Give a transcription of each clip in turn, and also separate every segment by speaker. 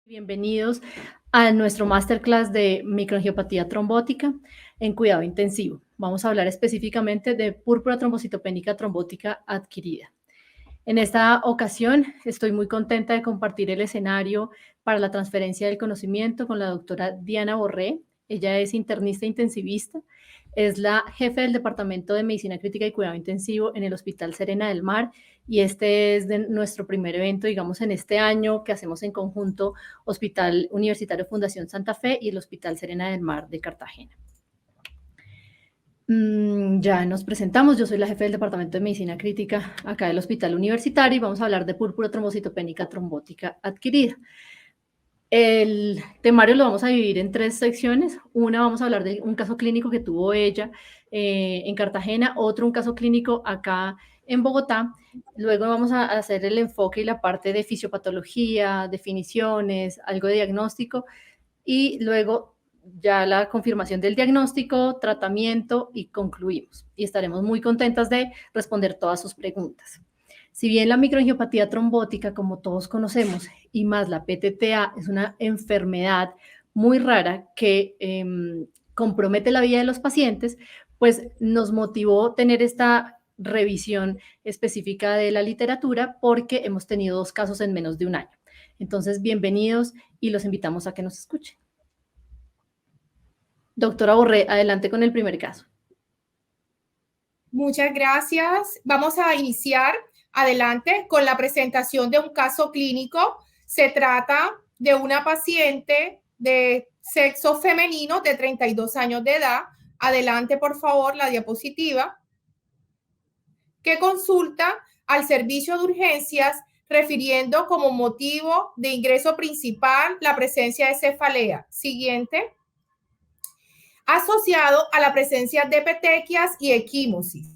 Speaker 1: Bienvenidos a nuestro masterclass de microangiopatía trombótica en cuidado intensivo. Vamos a hablar específicamente de púrpura trombocitopénica trombótica adquirida. En esta ocasión estoy muy contenta de compartir el escenario para la transferencia del conocimiento con la doctora Diana Borré. Ella es internista intensivista, es la jefe del Departamento de Medicina Crítica y Cuidado Intensivo en el Hospital Serena del Mar, y este es nuestro primer evento, digamos, en este año que hacemos en conjunto Hospital Universitario Fundación Santa Fe y el Hospital Serena del Mar de Cartagena. Ya nos presentamos, yo soy la jefe del Departamento de Medicina Crítica acá del Hospital Universitario y vamos a hablar de púrpura trombocitopénica trombótica adquirida. El temario lo vamos a dividir en 3 secciones. Una, vamos a hablar de un caso clínico que tuvo ella en Cartagena, otro un caso clínico acá en Bogotá. Luego vamos a hacer el enfoque y la parte de fisiopatología, definiciones, algo de diagnóstico, y luego ya la confirmación del diagnóstico, tratamiento y concluimos. Y estaremos muy contentas de responder todas sus preguntas. Si bien la microangiopatía trombótica, como todos conocemos, y más la PTTA, es una enfermedad muy rara que compromete la vida de los pacientes, pues nos motivó tener esta revisión específica de la literatura porque hemos tenido 2 casos en menos de un año. Entonces, bienvenidos y los invitamos a que nos escuchen. Doctora Borré, adelante con el primer caso.
Speaker 2: Muchas gracias. Vamos a iniciar adelante con la presentación de un caso clínico. Se trata de una paciente de sexo femenino de 32 años de edad. Adelante, por favor, la diapositiva. Que consulta al servicio de urgencias refiriendo como motivo de ingreso principal la presencia de cefalea. Siguiente. Asociado a la presencia de petequias y equimosis.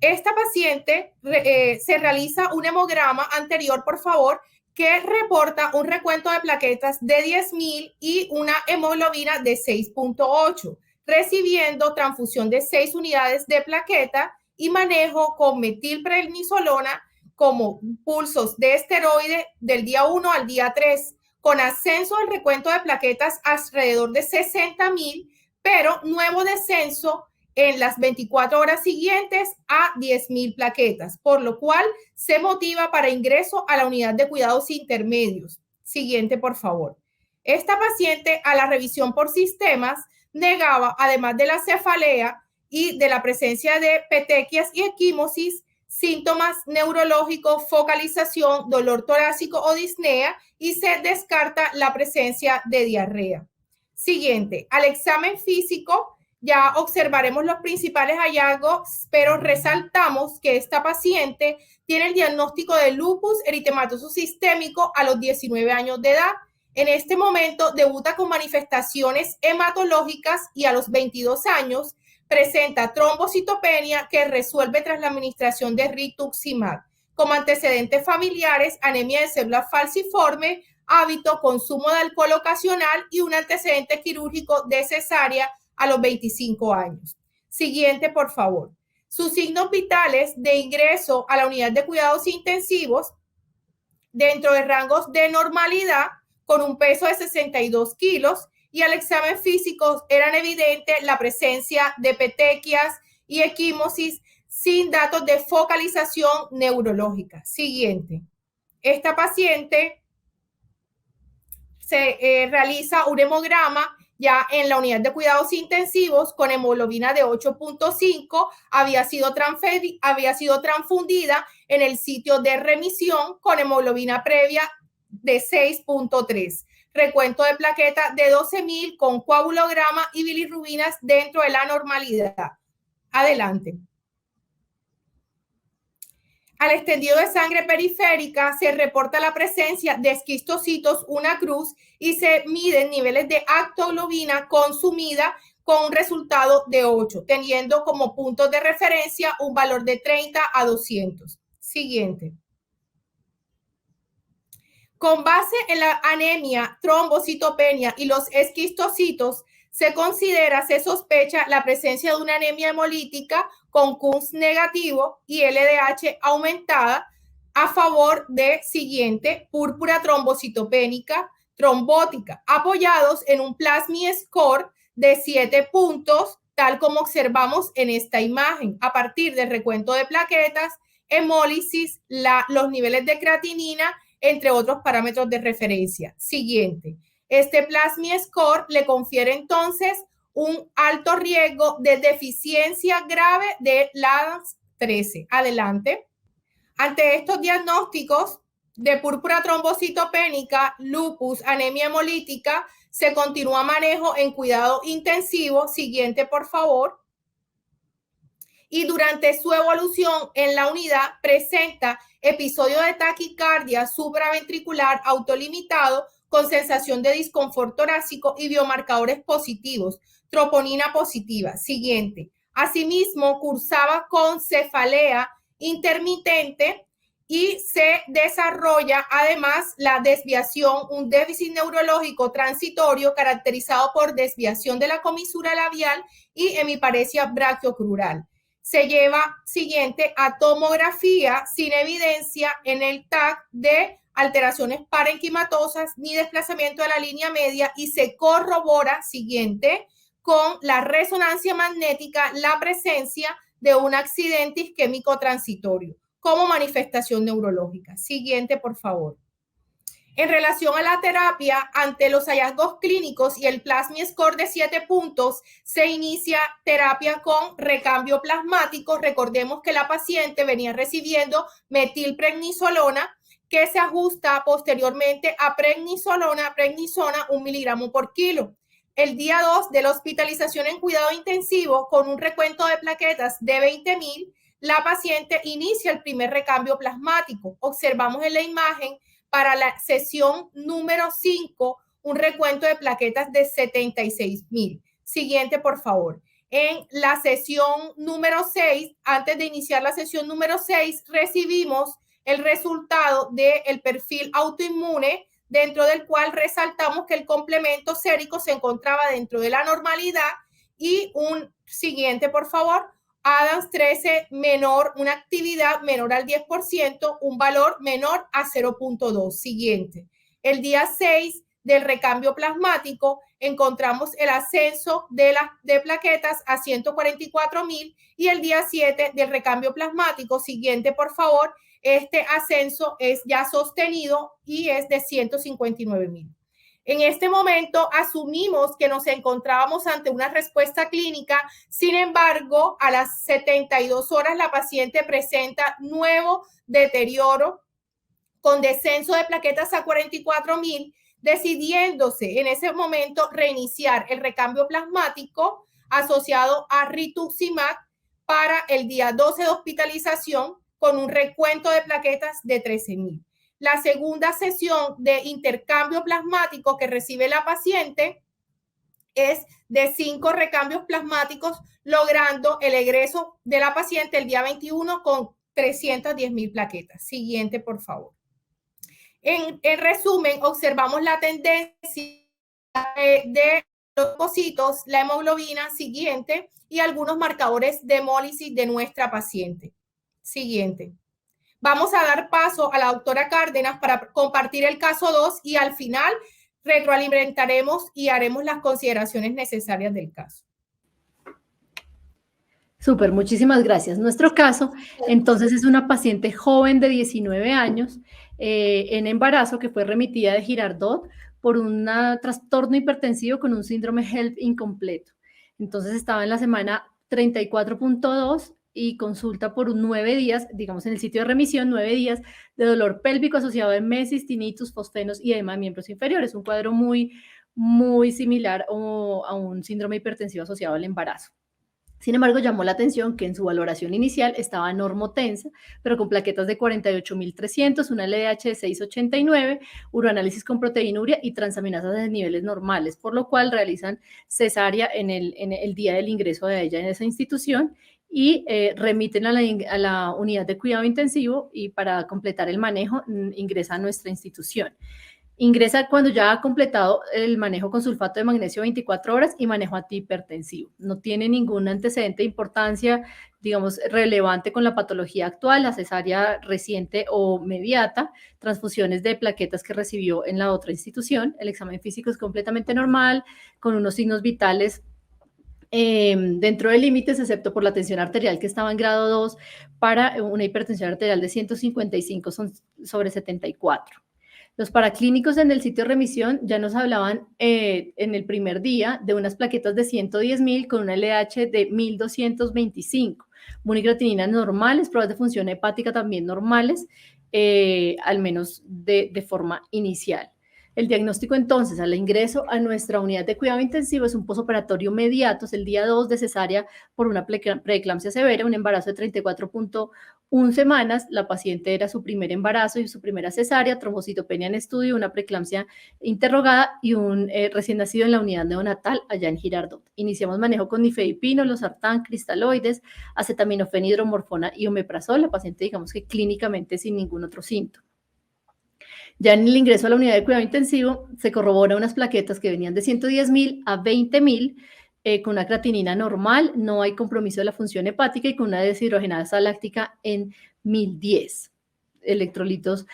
Speaker 2: Esta paciente se realiza un hemograma anterior, por favor, que reporta un recuento de plaquetas de 10,000 y una hemoglobina de 6.8, recibiendo transfusión de 6 unidades de plaqueta y manejo con metilprednisolona como pulsos de esteroide del día 1 al día 3, con ascenso del recuento de plaquetas alrededor de 60,000, pero nuevo descenso en las 24 horas siguientes a 10,000 plaquetas, por lo cual se motiva para ingreso a la unidad de cuidados intermedios. Siguiente, por favor. Esta paciente, a la revisión por sistemas, negaba, además de la cefalea y de la presencia de petequias y equimosis, síntomas neurológicos, focalización, dolor torácico o disnea, y se descarta la presencia de diarrea. Siguiente, al examen físico ya observaremos los principales hallazgos, pero resaltamos que esta paciente tiene el diagnóstico de lupus eritematoso sistémico a los 19 años de edad. En este momento debuta con manifestaciones hematológicas y a los 22 años presenta trombocitopenia que resuelve tras la administración de rituximab. Como antecedentes familiares, anemia de célula falciforme, hábito, consumo de alcohol ocasional y un antecedente quirúrgico de cesárea a los 25 años. Siguiente, por favor. Sus signos vitales de ingreso a la unidad de cuidados intensivos dentro de rangos de normalidad con un peso de 62 kilos, y al examen físico eran evidentes la presencia de petequias y equimosis sin datos de focalización neurológica. Siguiente. Esta paciente se realiza un hemograma ya en la unidad de cuidados intensivos con hemoglobina de 8.5, había sido transfundida en el sitio de remisión con hemoglobina previa de 6.3, recuento de plaqueta de 12,000 con coagulograma y bilirrubinas dentro de la normalidad. Adelante. Al extendido de sangre periférica se reporta la presencia de esquistocitos, una cruz, y se miden niveles de actoglobina consumida con un resultado de 8, teniendo como puntos de referencia un valor de 30 a 200. Siguiente. Con base en la anemia, trombocitopenia y los esquistocitos, se sospecha la presencia de una anemia hemolítica con Kuhn negativo y LDH aumentada, a favor de siguiente, púrpura trombocitopénica, trombótica, apoyados en un Plasmi Score de 7 puntos, tal como observamos en esta imagen, a partir del recuento de plaquetas, hemólisis, los niveles de creatinina, entre otros parámetros de referencia. Siguiente. Este Plasmi Score le confiere entonces un alto riesgo de deficiencia grave de LADAS13. Adelante. Ante estos diagnósticos de púrpura trombocitopénica, lupus, anemia hemolítica, se continúa manejo en cuidado intensivo. Siguiente, por favor. Y durante su evolución en la unidad presenta episodio de taquicardia supraventricular autolimitado con sensación de disconfort torácico y biomarcadores positivos, troponina positiva. Siguiente. Asimismo, cursaba con cefalea intermitente y se desarrolla además la desviación, un déficit neurológico transitorio caracterizado por desviación de la comisura labial y hemiparesia brachiocrural. Se lleva siguiente a tomografía sin evidencia en el TAC de alteraciones parenquimatosas ni desplazamiento de la línea media y se corrobora siguiente con la resonancia magnética la presencia de un accidente isquémico transitorio como manifestación neurológica. Siguiente, por favor. En relación a la terapia, ante los hallazgos clínicos y el Plasmi Score de 7 puntos, se inicia terapia con recambio plasmático. Recordemos que la paciente venía recibiendo metilprednisolona, que se ajusta posteriormente a prednisona 1 miligramo por kilo. El día 2 de la hospitalización en cuidado intensivo, con un recuento de plaquetas de 20,000, la paciente inicia el primer recambio plasmático. Observamos en la imagen para la sesión número 5, un recuento de plaquetas de 76,000. Siguiente, por favor. En la sesión número 6, antes de iniciar la sesión número 6, recibimos el resultado del perfil autoinmune, dentro del cual resaltamos que el complemento sérico se encontraba dentro de la normalidad y un siguiente, por favor, ADAMS13 menor, una actividad menor al 10%, un valor menor a 0.2. Siguiente. El día 6 del recambio plasmático encontramos el ascenso de plaquetas a 144,000 y el día 7 del recambio plasmático, siguiente por favor, este ascenso es ya sostenido y es de 159,000. En este momento asumimos que nos encontrábamos ante una respuesta clínica, sin embargo, a las 72 horas la paciente presenta nuevo deterioro con descenso de plaquetas a 44,000, decidiéndose en ese momento reiniciar el recambio plasmático asociado a rituximab para el día 12 de hospitalización con un recuento de plaquetas de 13,000. La segunda sesión de intercambio plasmático que recibe la paciente es de 5 recambios plasmáticos, logrando el egreso de la paciente el día 21 con 310,000 plaquetas. Siguiente, por favor. En resumen, observamos la tendencia de los leucocitos, la hemoglobina, siguiente, y algunos marcadores de hemólisis de nuestra paciente. Siguiente. Vamos a dar paso a la doctora Cárdenas para compartir el caso 2 y al final retroalimentaremos y haremos las consideraciones necesarias del caso.
Speaker 1: Súper, muchísimas gracias. Nuestro caso, entonces, es una paciente joven de 19 años en embarazo que fue remitida de Girardot por un trastorno hipertensivo con un síndrome HELP incompleto. Entonces, estaba en la semana 34.2 y consulta por 9 días, digamos en el sitio de remisión, 9 días de dolor pélvico asociado a emesis, tinnitus, fosfenos y edema de miembros inferiores. Un cuadro muy, muy similar a un síndrome hipertensivo asociado al embarazo. Sin embargo, llamó la atención que en su valoración inicial estaba normotensa, pero con plaquetas de 48,300, una LDH de 689, uroanálisis con proteinuria y transaminasas de niveles normales, por lo cual realizan cesárea en el día del ingreso de ella en esa institución y remiten a la unidad de cuidado intensivo y para completar el manejo ingresa a nuestra institución. Ingresa cuando ya ha completado el manejo con sulfato de magnesio 24 horas y manejo antihipertensivo. No tiene ningún antecedente de importancia digamos, relevante con la patología actual, la cesárea reciente o mediata, transfusiones de plaquetas que recibió en la otra institución. El examen físico es completamente normal, con unos signos vitales dentro de límites, excepto por la tensión arterial que estaba en grado 2, para una hipertensión arterial de 155 sobre 74. Los paraclínicos en el sitio de remisión ya nos hablaban en el primer día de unas plaquetas de 110.000 con una LH de 1.225, monicreatinina normales, pruebas de función hepática también normales, al menos de forma inicial. El diagnóstico entonces al ingreso a nuestra unidad de cuidado intensivo es un posoperatorio mediato, es el día 2 de cesárea por una preeclampsia severa, un embarazo de 34.1 semanas, la paciente era su primer embarazo y su primera cesárea, trombocitopenia en estudio, una preeclampsia interrogada y un recién nacido en la unidad neonatal allá en Girardot. Iniciamos manejo con nifedipino, losartán, cristaloides, acetaminofén, hidromorfona y omeprazol, la paciente digamos que clínicamente sin ningún otro síntoma. Ya en el ingreso a la unidad de cuidado intensivo se corrobora unas plaquetas que venían de 110.000 a 20.000 con una creatinina normal, no hay compromiso de la función hepática y con una deshidrogenasa láctica en 1010, electrolitos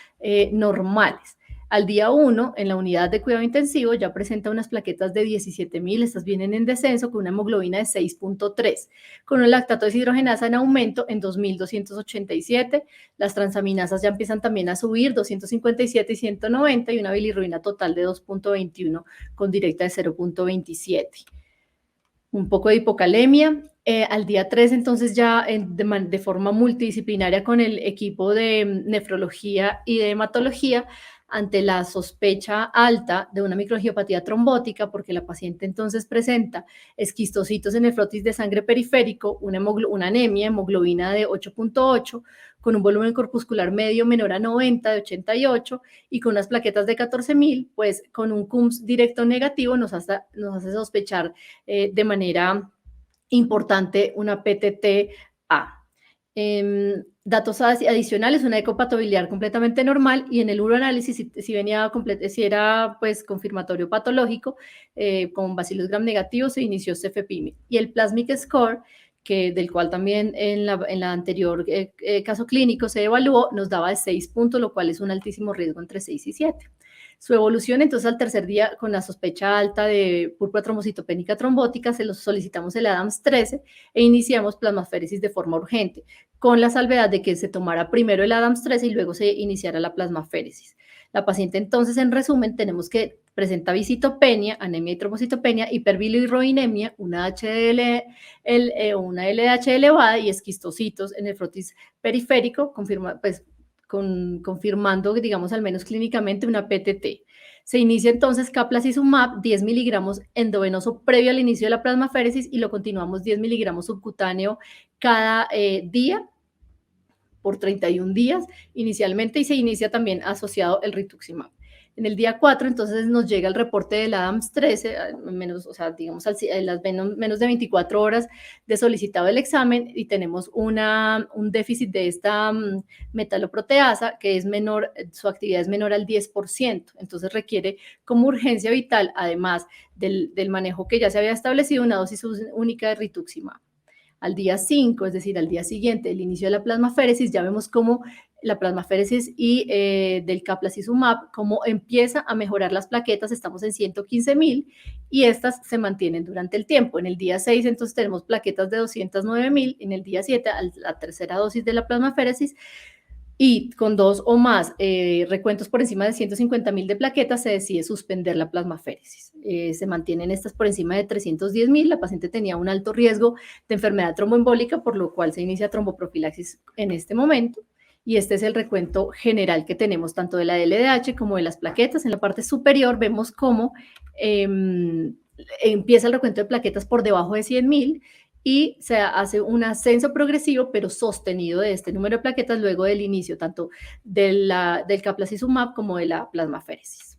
Speaker 1: normales. Al día 1, en la unidad de cuidado intensivo, ya presenta unas plaquetas de 17.000, estas vienen en descenso con una hemoglobina de 6.3, con un lactato deshidrogenasa en aumento en 2.287, las transaminasas ya empiezan también a subir, 257 y 190, y una bilirrubina total de 2.21 con directa de 0.27. Un poco de hipocalemia. Al día 3, entonces ya de forma multidisciplinaria con el equipo de nefrología y de hematología, ante la sospecha alta de una microangiopatía trombótica, porque la paciente entonces presenta esquistocitos en el frotis de sangre periférico, una anemia, hemoglobina de 8.8, con un volumen corpuscular medio menor a 90, de 88, y con unas plaquetas de 14.000, pues con un CUMS directo negativo nos hace sospechar de manera importante una PTT-A. Datos adicionales, una ecopatobiliar completamente normal, y en el uroanálisis si era pues confirmatorio patológico con bacillus gram negativo, se inició cefepime. Y el plasmic score, del cual también en la anterior caso clínico se evaluó, nos daba de 6 puntos, lo cual es un altísimo riesgo entre 6 y 7. Su evolución, entonces, al tercer día, con la sospecha alta de púrpura trombocitopénica trombótica, se los solicitamos el ADAMS 13 e iniciamos plasmaféresis de forma urgente, con la salvedad de que se tomara primero el ADAMS 13 y luego se iniciara la plasmaféresis. La paciente, entonces, en resumen, tenemos que presenta visitopenia, anemia y trombocitopenia, hiperbilirrubinemia, una LDH elevada y esquistocitos en el frotis periférico, confirmando, digamos, al menos clínicamente una PTT. Se inicia entonces caplacizumab, 10 miligramos endovenoso previo al inicio de la plasmaféresis y lo continuamos 10 miligramos subcutáneo cada día por 31 días inicialmente, y se inicia también asociado el rituximab. En el día 4, entonces, nos llega el reporte del ADAMS 13, menos, o sea, digamos, las menos de 24 horas de solicitado el examen, y tenemos un déficit de esta metaloproteasa que es menor, su actividad es menor al 10%, entonces requiere como urgencia vital, además del manejo que ya se había establecido, una dosis única de rituximab. Al día 5, es decir, al día siguiente del inicio de la plasmaféresis, ya vemos cómo la plasmaféresis y del caplacizumab, cómo empieza a mejorar las plaquetas, estamos en 115.000 y estas se mantienen durante el tiempo. En el día 6, entonces, tenemos plaquetas de 209.000, en el día 7, la tercera dosis de la plasmaféresis, y con 2 o más recuentos por encima de 150.000 de plaquetas, se decide suspender la plasmaféresis. Se mantienen estas por encima de 310.000, la paciente tenía un alto riesgo de enfermedad tromboembólica, por lo cual se inicia tromboprofilaxis en este momento, y este es el recuento general que tenemos tanto de la LDH como de las plaquetas. En la parte superior vemos cómo empieza el recuento de plaquetas por debajo de 100.000, y se hace un ascenso progresivo pero sostenido de este número de plaquetas luego del inicio tanto del caplacizumab como de la plasmaféresis.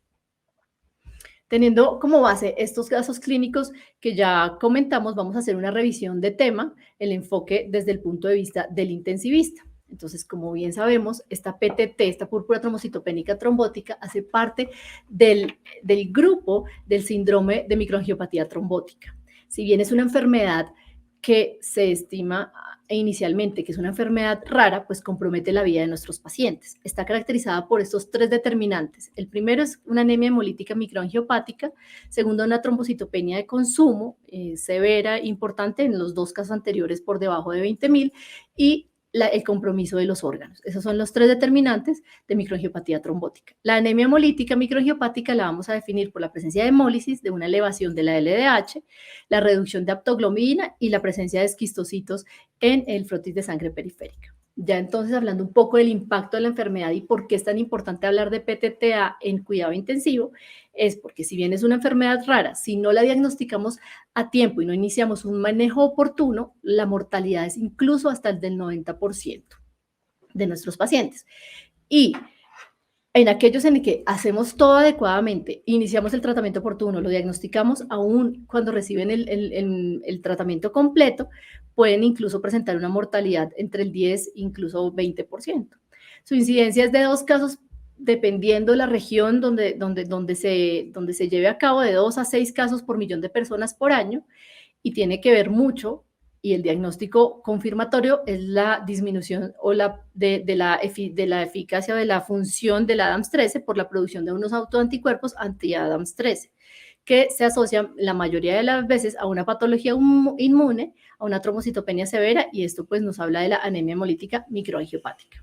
Speaker 1: Teniendo como base estos casos clínicos que ya comentamos, vamos a hacer una revisión de tema, el enfoque desde el punto de vista del intensivista. Entonces, como bien sabemos, esta PTT, esta púrpura trombocitopénica trombótica, hace parte del grupo del síndrome de microangiopatía trombótica. Si bien es una enfermedad que se estima inicialmente que es una enfermedad rara, pues compromete la vida de nuestros pacientes. Está caracterizada por estos 3 determinantes. El primero es una anemia hemolítica microangiopática, segundo una trombocitopenia de consumo severa, importante en los 2 casos anteriores por debajo de 20.000 y el compromiso de los órganos. Esos son los 3 determinantes de microangiopatía trombótica. La anemia hemolítica microangiopática la vamos a definir por la presencia de hemólisis, de una elevación de la LDH, la reducción de aptoglobina y la presencia de esquistocitos en el frotis de sangre periférica. Ya entonces, hablando un poco del impacto de la enfermedad y por qué es tan importante hablar de PTTA en cuidado intensivo, es porque si bien es una enfermedad rara, si no la diagnosticamos a tiempo y no iniciamos un manejo oportuno, la mortalidad es incluso hasta el del 90% de nuestros pacientes. Y en aquellos en que hacemos todo adecuadamente, iniciamos el tratamiento oportuno, lo diagnosticamos aún cuando reciben el tratamiento completo, pueden incluso presentar una mortalidad entre el 10 incluso 20%. Su incidencia es de 2 casos, dependiendo de la región donde se lleve a cabo, de 2 a 6 casos por millón de personas por año, y tiene que ver mucho, y el diagnóstico confirmatorio es la disminución o de la eficacia o de la función del ADAMS13 por la producción de unos autoanticuerpos anti-ADAMS13, que se asocian la mayoría de las veces a una patología inmune, a una trombocitopenia severa, y esto pues nos habla de la anemia hemolítica microangiopática.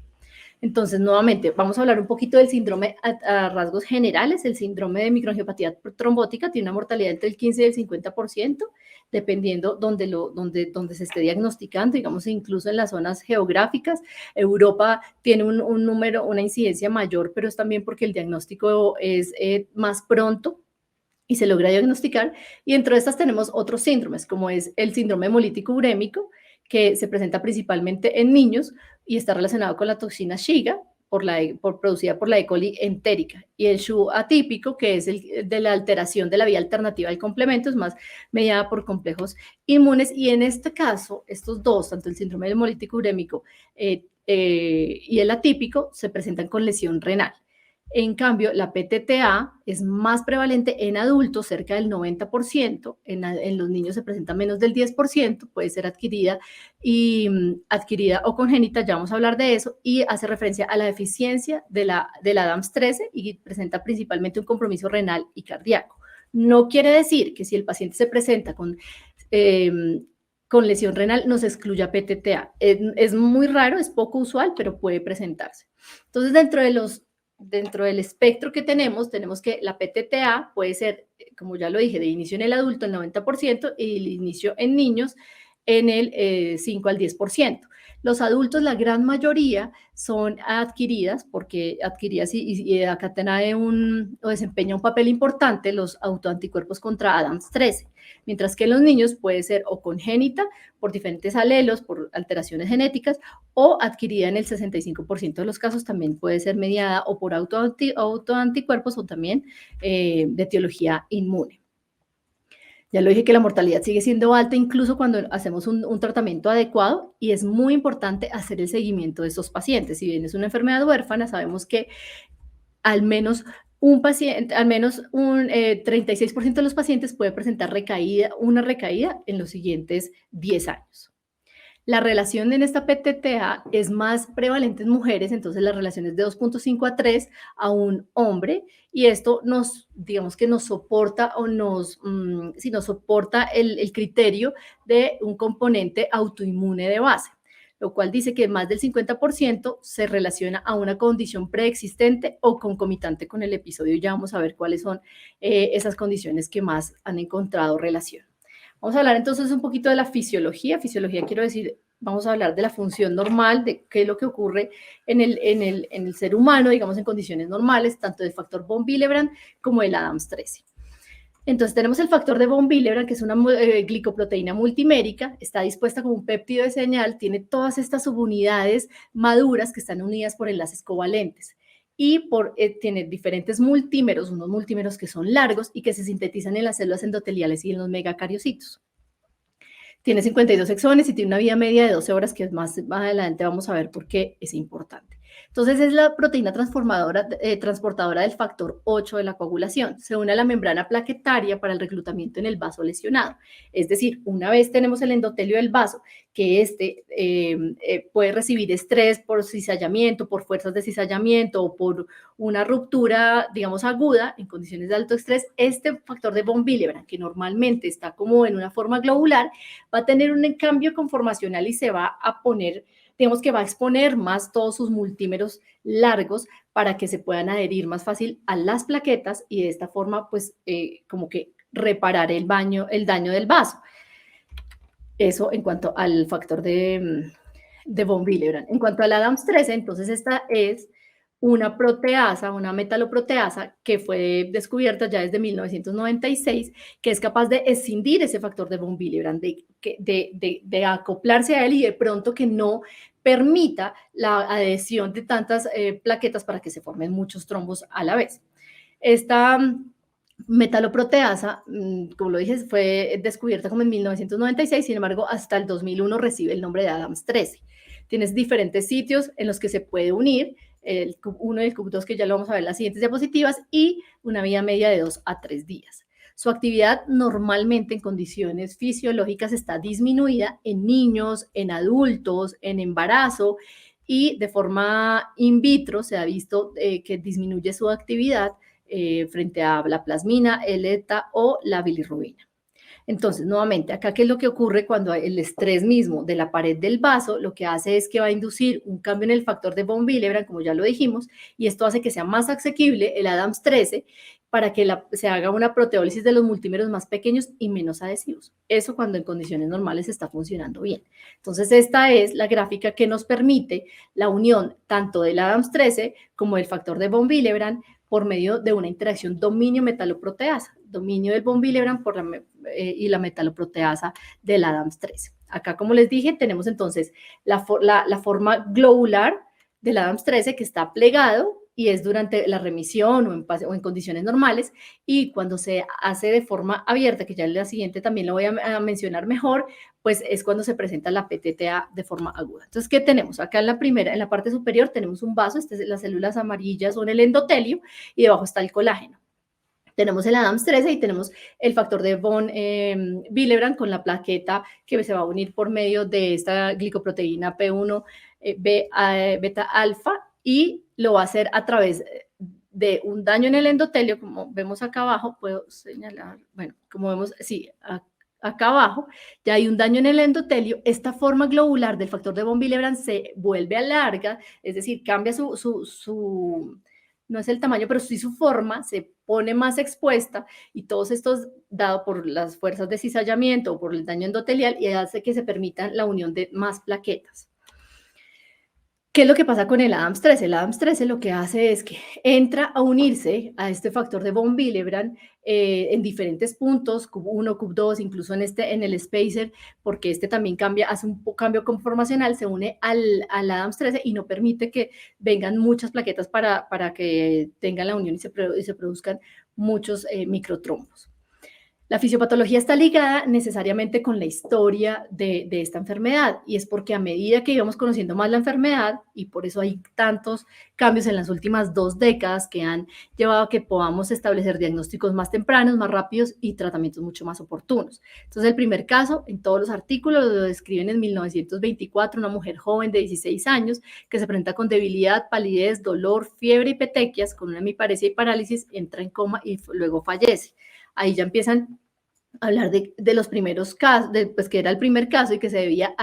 Speaker 1: Entonces, nuevamente, vamos a hablar un poquito del síndrome a rasgos generales. El síndrome de microangiopatía trombótica tiene una mortalidad entre el 15 y el 50%, dependiendo donde se esté diagnosticando, digamos, incluso en las zonas geográficas. Europa tiene un número, una incidencia mayor, pero es también porque el diagnóstico es más pronto y se logra diagnosticar. Y dentro de estas tenemos otros síndromes, como es el síndrome hemolítico urémico, que se presenta principalmente en niños y está relacionado con la toxina Shiga, producida por la E. coli entérica, y el SHU atípico, que es el de la alteración de la vía alternativa del complemento, es más mediada por complejos inmunes, y en este caso, estos dos, tanto el síndrome hemolítico urémico y el atípico, se presentan con lesión renal. En cambio, la PTTA es más prevalente en adultos, cerca del 90%, en los niños se presenta menos del 10%, puede ser adquirida o congénita, ya vamos a hablar de eso, y hace referencia a la deficiencia de la ADAMS13 y presenta principalmente un compromiso renal y cardíaco. No quiere decir que si el paciente se presenta con lesión renal nos excluya PTTA. Es muy raro, es poco usual, pero puede presentarse. Entonces, dentro del espectro que tenemos que la PTTA puede ser, como ya lo dije, de inicio en el adulto el 90% y el inicio en niños en el 5 al 10%. Los adultos, la gran mayoría, son adquiridas, porque adquiridas y acatena o desempeña un papel importante los autoanticuerpos contra ADAMS13, mientras que en los niños puede ser o congénita por diferentes alelos, por alteraciones genéticas, o adquirida en el 65% de los casos, también puede ser mediada o por autoanticuerpos o también de etiología inmune. Ya lo dije que la mortalidad sigue siendo alta incluso cuando hacemos un tratamiento adecuado, y es muy importante hacer el seguimiento de estos pacientes. Si bien es una enfermedad huérfana, sabemos que al menos un 36% de los pacientes puede presentar una recaída en los siguientes 10 años. La relación en esta PTTA es más prevalente en mujeres, entonces la relación es de 2.5 a 3 a un hombre, y esto digamos que nos soporta nos soporta el criterio de un componente autoinmune de base, lo cual dice que más del 50% se relaciona a una condición preexistente o concomitante con el episodio. Ya vamos a ver cuáles son esas condiciones que más han encontrado relación. Vamos a hablar entonces un poquito de la fisiología. Fisiología quiero decir, vamos a hablar de la función normal, de qué es lo que ocurre en el ser humano, digamos, en condiciones normales, tanto del factor von Willebrand como el ADAMS13. Entonces tenemos el factor de von Willebrand, que es una glicoproteína multimérica, está dispuesta como un péptido de señal, tiene todas estas subunidades maduras que están unidas por enlaces covalentes, y tiene diferentes multímeros, unos multímeros que son largos y que se sintetizan en las células endoteliales y en los megacariocitos. Tiene 52 exones y tiene una vida media de 12 horas, que más adelante vamos a ver por qué es importante. Entonces es la proteína transportadora del factor 8 de la coagulación. Se une a la membrana plaquetaria para el reclutamiento en el vaso lesionado. Es decir, una vez tenemos el endotelio del vaso, que puede recibir estrés por cizallamiento, por fuerzas de cizallamiento o por una ruptura, digamos, aguda en condiciones de alto estrés, este factor de von Willebrand, que normalmente está como en una forma globular, va a tener un cambio conformacional y se va a poner, digamos que va a exponer más todos sus multímeros largos para que se puedan adherir más fácil a las plaquetas y de esta forma, pues, como que reparar el daño del vaso. Eso en cuanto al factor de von Willebrand. En cuanto al Adams 13, entonces esta es una proteasa, una metaloproteasa que fue descubierta ya desde 1996, que es capaz de escindir ese factor de von Willebrand, de acoplarse a él y de pronto que no permita la adhesión de tantas plaquetas para que se formen muchos trombos a la vez. Esta metaloproteasa, como lo dije, fue descubierta como en 1996, sin embargo, hasta el 2001 recibe el nombre de Adams 13. Tienes diferentes sitios en los que se puede unir, el CUP1 y el CUP2, que ya lo vamos a ver en las siguientes diapositivas, y una vida media de 2 a 3 días. Su actividad normalmente en condiciones fisiológicas está disminuida en niños, en adultos, en embarazo, y de forma in vitro se ha visto que disminuye su actividad frente a la plasmina, el ETA o la bilirrubina. Entonces, nuevamente, acá, ¿qué es lo que ocurre cuando el estrés mismo de la pared del vaso lo que hace es que va a inducir un cambio en el factor de von Willebrand, como ya lo dijimos, y esto hace que sea más asequible el Adams 13 para que se haga una proteólisis de los multímeros más pequeños y menos adhesivos. Eso cuando en condiciones normales está funcionando bien. Entonces, esta es la gráfica que nos permite la unión tanto del Adams 13 como del factor de von Willebrand por medio de una interacción dominio-metaloproteasa, dominio del von Willebrand y la metaloproteasa del Adams 13. Acá, como les dije, tenemos entonces la forma globular del Adams 13 que está plegado y es durante la remisión o en condiciones normales, y cuando se hace de forma abierta, que ya en la siguiente también lo voy a mencionar mejor, pues es cuando se presenta la PTTA de forma aguda. Entonces, ¿qué tenemos? Acá en la parte superior tenemos un vaso, las células amarillas son el endotelio, y debajo está el colágeno. Tenemos el Adams 13 y tenemos el factor de von Willebrand con la plaqueta que se va a unir por medio de esta glicoproteína P1 beta alfa, y lo va a hacer a través de un daño en el endotelio, como vemos acá abajo, puedo señalar, bueno, como vemos, sí, acá abajo, ya hay un daño en el endotelio, esta forma globular del factor de von Willebrand se vuelve alarga, es decir, cambia no es el tamaño, pero sí su forma, se pone más expuesta, y todos estos, dado por las fuerzas de cizallamiento o por el daño endotelial, y hace que se permita la unión de más plaquetas. ¿Qué es lo que pasa con el Adams 13? El Adams 13 lo que hace es que entra a unirse a este factor de von Willebrand en diferentes puntos, CUP1, CUP2, incluso en el spacer, porque este también hace un cambio conformacional, se une al Adams 13 y no permite que vengan muchas plaquetas para que tengan la unión y se produzcan muchos microtrombos. La fisiopatología está ligada necesariamente con la historia de esta enfermedad, y es porque a medida que íbamos conociendo más la enfermedad, y por eso hay tantos cambios en las últimas 2 décadas que han llevado a que podamos establecer diagnósticos más tempranos, más rápidos y tratamientos mucho más oportunos. Entonces, el primer caso, en todos los artículos, lo describen en 1924, una mujer joven de 16 años que se presenta con debilidad, palidez, dolor, fiebre y petequias, con una hemiparesia y parálisis, entra en coma y luego fallece. Ahí ya empiezan a hablar de los primeros casos, pues que era el primer caso y que se debía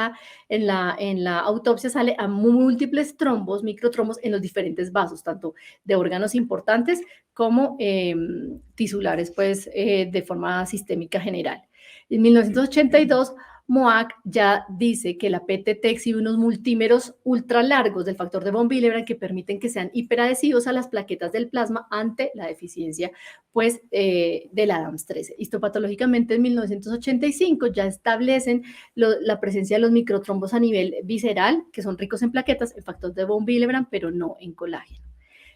Speaker 1: en la autopsia sale a múltiples trombos, microtrombos en los diferentes vasos, tanto de órganos importantes como tisulares, pues de forma sistémica general. En 1982, Moak ya dice que la PTT exhibe unos multímeros ultra largos del factor de von Willebrand que permiten que sean hiperadhesivos a las plaquetas del plasma ante la deficiencia, pues, del Adams 13. Histopatológicamente, en 1985 ya establecen la presencia de los microtrombos a nivel visceral, que son ricos en plaquetas, en factor de von Willebrand, pero no en colágeno.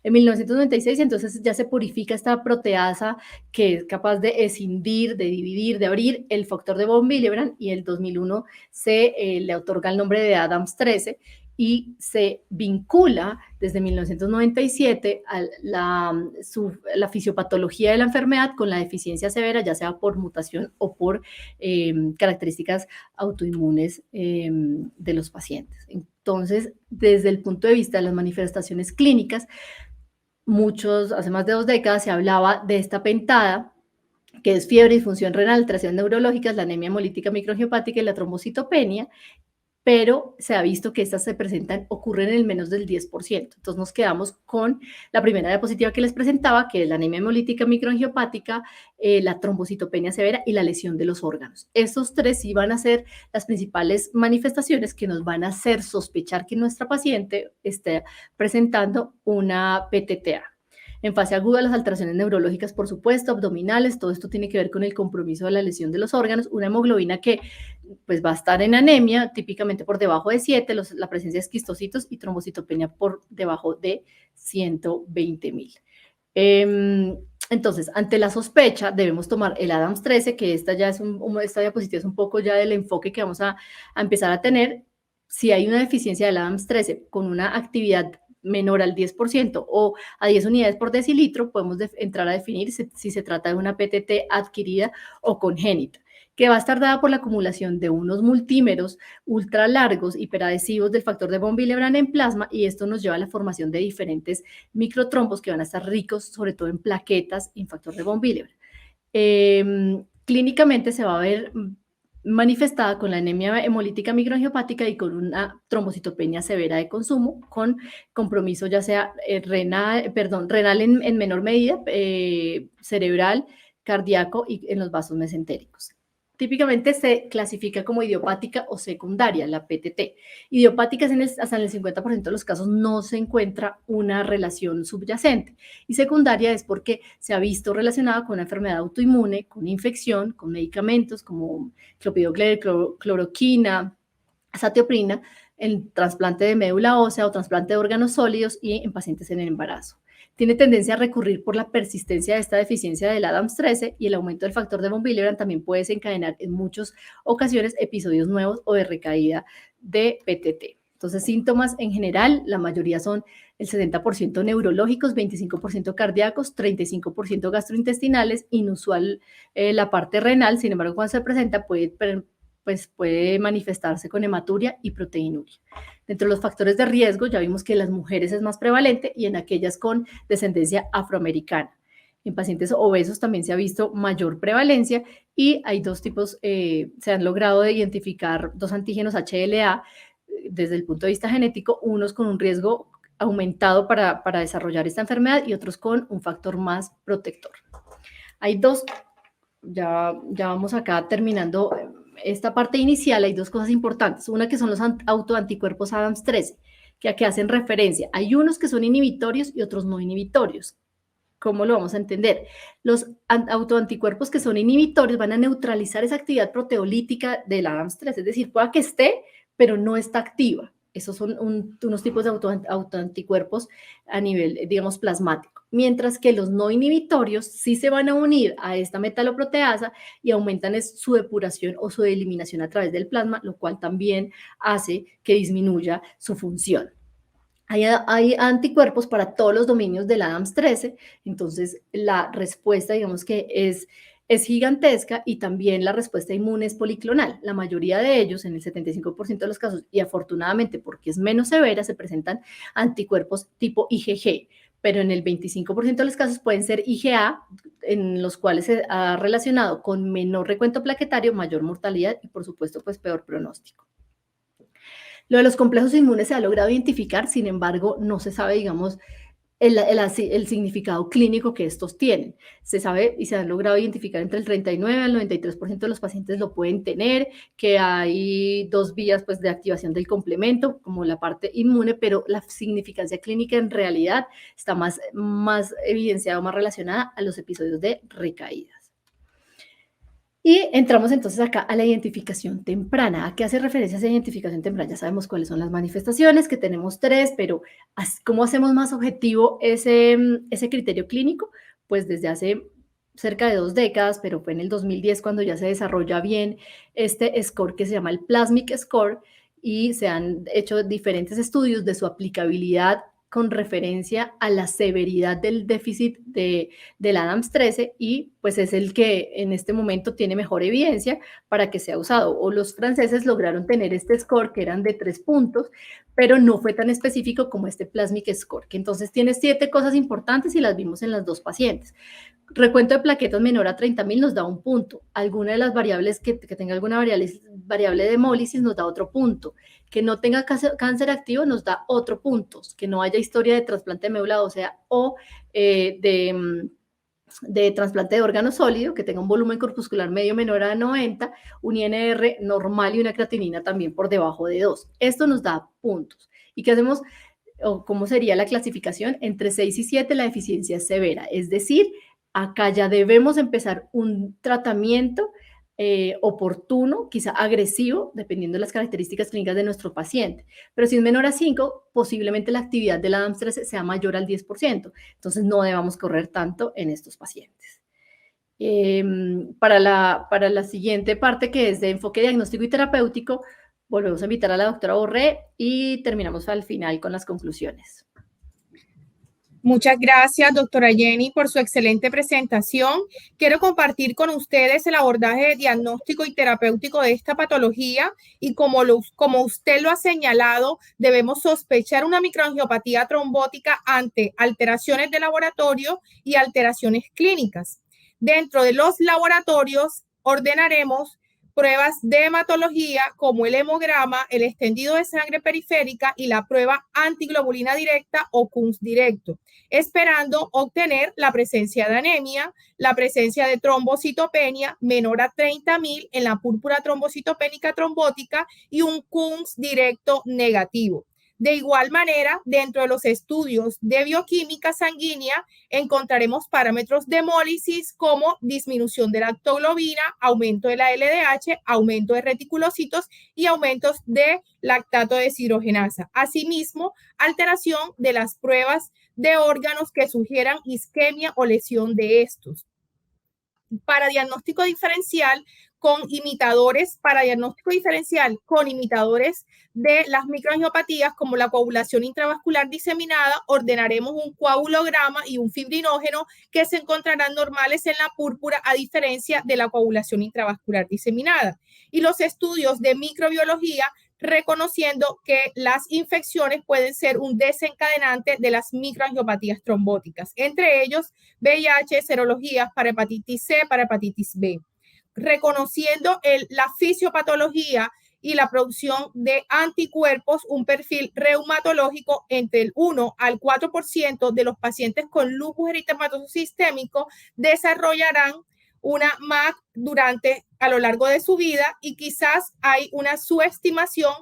Speaker 1: En 1996, entonces, ya se purifica esta proteasa que es capaz de escindir, de dividir, de abrir el factor de von Willebrand, y en el 2001 se le otorga el nombre de Adams 13, y se vincula desde 1997 a la fisiopatología de la enfermedad con la deficiencia severa, ya sea por mutación o por características autoinmunes de los pacientes. Entonces, desde el punto de vista de las manifestaciones clínicas, hace más de 2 décadas se hablaba de esta pentada, que es fiebre, disfunción renal, alteraciones neurológicas, la anemia hemolítica microangiopática y la trombocitopenia, pero se ha visto que estas ocurren en el menos del 10%. Entonces nos quedamos con la primera diapositiva que les presentaba, que es la anemia hemolítica microangiopática, la trombocitopenia severa y la lesión de los órganos. Estos 3 sí van a ser las principales manifestaciones que nos van a hacer sospechar que nuestra paciente esté presentando una PTTA. En fase aguda, las alteraciones neurológicas, por supuesto, abdominales, todo esto tiene que ver con el compromiso de la lesión de los órganos, una hemoglobina que pues va a estar en anemia, típicamente por debajo de 7, la presencia de esquistocitos y trombocitopenia por debajo de 120,000. Entonces, ante la sospecha, debemos tomar el Adams 13, que esta diapositiva es un poco ya del enfoque que vamos a empezar a tener. Si hay una deficiencia del Adams 13 con una actividad menor al 10% o a 10 unidades por decilitro, podemos entrar a definir si se trata de una PTT adquirida o congénita, que va a estar dada por la acumulación de unos multímeros ultra largos hiperadhesivos del factor de von Willebrand en plasma, y esto nos lleva a la formación de diferentes microtrombos que van a estar ricos sobre todo en plaquetas y en factor de von Willebrand. Clínicamente se va a ver manifestada con la anemia hemolítica microangiopática y con una trombocitopenia severa de consumo, con compromiso ya sea renal en menor medida, cerebral, cardíaco y en los vasos mesentéricos. Típicamente se clasifica como idiopática o secundaria, la PTT. Idiopática hasta en el 50% de los casos no se encuentra una relación subyacente. Y secundaria es porque se ha visto relacionada con una enfermedad autoinmune, con infección, con medicamentos como clopidogrel, cloroquina, azatioprina, en trasplante de médula ósea o trasplante de órganos sólidos y en pacientes en el embarazo. Tiene tendencia a recurrir por la persistencia de esta deficiencia del Adams 13, y el aumento del factor de von Willebrand también puede desencadenar en muchas ocasiones episodios nuevos o de recaída de PTT. Entonces, síntomas en general, la mayoría son el 70% neurológicos, 25% cardíacos, 35% gastrointestinales, inusual la parte renal. Sin embargo, cuando se presenta puede manifestarse con hematuria y proteinuria. Dentro de los factores de riesgo, ya vimos que en las mujeres es más prevalente y en aquellas con descendencia afroamericana. En pacientes obesos también se ha visto mayor prevalencia, y hay 2 tipos, se han logrado identificar 2 antígenos HLA desde el punto de vista genético, unos con un riesgo aumentado para desarrollar esta enfermedad y otros con un factor más protector. Hay 2, ya vamos acá terminando esta parte inicial. Hay 2 cosas importantes. Una que son los autoanticuerpos Adams 13, que hacen referencia. Hay unos que son inhibitorios y otros no inhibitorios. ¿Cómo lo vamos a entender? Los autoanticuerpos que son inhibitorios van a neutralizar esa actividad proteolítica del Adams 13, es decir, pueda que esté, pero no está activa. Esos son unos tipos de autoanticuerpos a nivel, digamos, plasmático. Mientras que los no inhibitorios sí se van a unir a esta metaloproteasa y aumentan su depuración o su eliminación a través del plasma, lo cual también hace que disminuya su función. Hay anticuerpos para todos los dominios del Adams 13, entonces la respuesta, digamos que es gigantesca, y también la respuesta inmune es policlonal. La mayoría de ellos, en el 75% de los casos, y afortunadamente porque es menos severa, se presentan anticuerpos tipo IgG, pero en el 25% de los casos pueden ser IgA, en los cuales se ha relacionado con menor recuento plaquetario, mayor mortalidad y, por supuesto, pues peor pronóstico. Lo de los complejos inmunes se ha logrado identificar, sin embargo, no se sabe, digamos, el significado clínico que estos tienen. Se sabe y se han logrado identificar entre el 39 al 93% de los pacientes lo pueden tener, que hay 2 vías pues, de activación del complemento, como la parte inmune, pero la significancia clínica en realidad está más evidenciada, más relacionada a los episodios de recaídas. Y entramos entonces acá a la identificación temprana. ¿A qué hace referencia esa identificación temprana? Ya sabemos cuáles son las manifestaciones, que tenemos 3, pero ¿cómo hacemos más objetivo ese criterio clínico? Pues desde hace cerca de 2 décadas, pero fue en el 2010 cuando ya se desarrolla bien este score que se llama el Plasmic Score, y se han hecho diferentes estudios de su aplicabilidad con referencia a la severidad del déficit del ADAMS 13 y pues es el que en este momento tiene mejor evidencia para que sea usado. O los franceses lograron tener este score que eran de 3 puntos, pero no fue tan específico como este Plasmic Score, que entonces tiene 7 cosas importantes y las vimos en las dos pacientes. Recuento de plaquetas menor a 30.000 nos da 1 punto. Alguna de las variables que tenga alguna variable de hemólisis nos da otro punto. Que no tenga cáncer activo nos da otro punto. Que no haya historia de trasplante de médula ósea o de trasplante de órgano sólido, que tenga un volumen corpuscular medio menor a 90, un INR normal y una creatinina también por debajo de 2. Esto nos da puntos. ¿Y qué hacemos? O cómo sería la clasificación, entre 6 y 7 la deficiencia es severa, es decir, acá ya debemos empezar un tratamiento oportuno, quizá agresivo, dependiendo de las características clínicas de nuestro paciente. Pero si es menor a 5, posiblemente la actividad del ADAMS 13 sea mayor al 10%. Entonces no debamos correr tanto en estos pacientes. Para la siguiente parte, que es de enfoque diagnóstico y terapéutico, volvemos a invitar a la doctora Borré y terminamos al final con las conclusiones.
Speaker 2: Muchas gracias, doctora Jenny, por su excelente presentación. Quiero compartir con ustedes el abordaje diagnóstico y terapéutico de esta patología y como usted lo ha señalado, debemos sospechar una microangiopatía trombótica ante alteraciones de laboratorio y alteraciones clínicas. Dentro de los laboratorios ordenaremos pruebas de hematología como el hemograma, el extendido de sangre periférica y la prueba antiglobulina directa o KUNS directo, esperando obtener la presencia de anemia, la presencia de trombocitopenia menor a 30.000 en la púrpura trombocitopénica trombótica y un KUNS directo negativo. De igual manera, dentro de los estudios de bioquímica sanguínea, encontraremos parámetros de hemólisis como disminución de lactoglobina, aumento de la LDH, aumento de reticulocitos y aumentos de lactato de deshidrogenasa. Asimismo, alteración de las pruebas de órganos que sugieran isquemia o lesión de estos. Para diagnóstico diferencial con imitadores, de las microangiopatías como la coagulación intravascular diseminada, ordenaremos un coagulograma y un fibrinógeno que se encontrarán normales en la púrpura a diferencia de la coagulación intravascular diseminada. Y los estudios de microbiología reconociendo que las infecciones pueden ser un desencadenante de las microangiopatías trombóticas, entre ellos VIH, serologías para hepatitis C, para hepatitis B, reconociendo la fisiopatología y la producción de anticuerpos, un perfil reumatológico entre el 1 al 4% de los pacientes con lupus eritematoso sistémico desarrollarán una MAC a lo largo de su vida y quizás hay una subestimación